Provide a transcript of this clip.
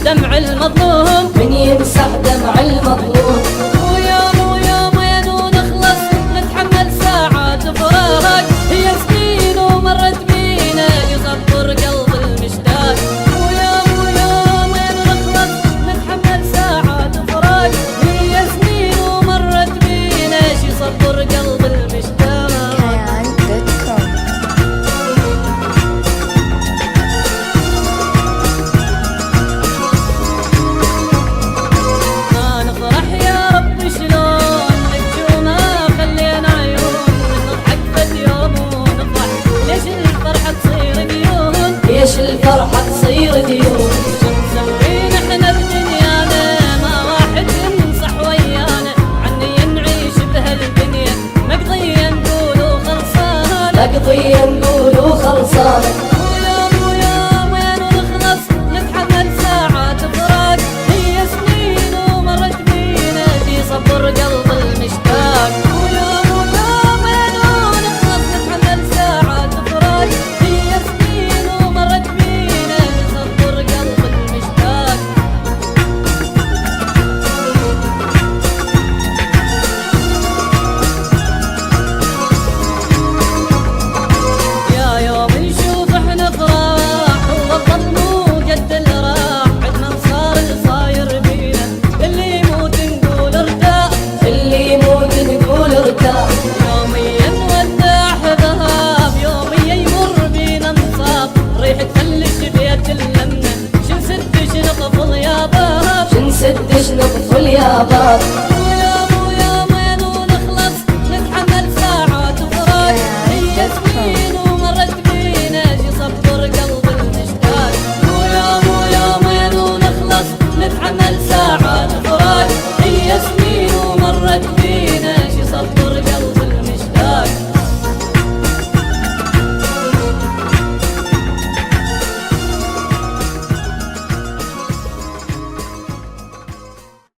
دمع المظلوم، من يمسح دمع المظلوم. ويوم ويومين ونخلص نتحمل ساعات فراق، هي سنين ومرت بينا يصبر قلب المشتاق. ويوم ويومين ونخلص نتحمل ساعات فراق، هي سنين ومرت بينا يصبر قلب المشتاق. ليش الفرحة تصير ديون؟ شو مسوين احنا بدنيانا ما واحد ينصح ويانا، عني نعيش بهالدنيا مقضية نقول وخلصانة، مقضية نقول وخلصانة. ويوم ويومين ونخلص نتحمل ساعات فراق، هي سنين ومرت بينا في صبر قلب المشتاق. ويوم ويومين ونخلص نتحمل ساعات فراق، هي سنين ومرت بينا في صبر قلب المشتاق. يا يوم نشوف احنا افراح والظل مو قد اللي راح، عدنا صار صاير بينا اللي يموت نقول ارتاح، اللي يموت نقول ارتاح. يوميا نودع ذهب يوميا يمر بينا انصاف، ريحة تفلش بيت اللمة شنسدش نطفل يا باب، شنسدش نطفل يا باب.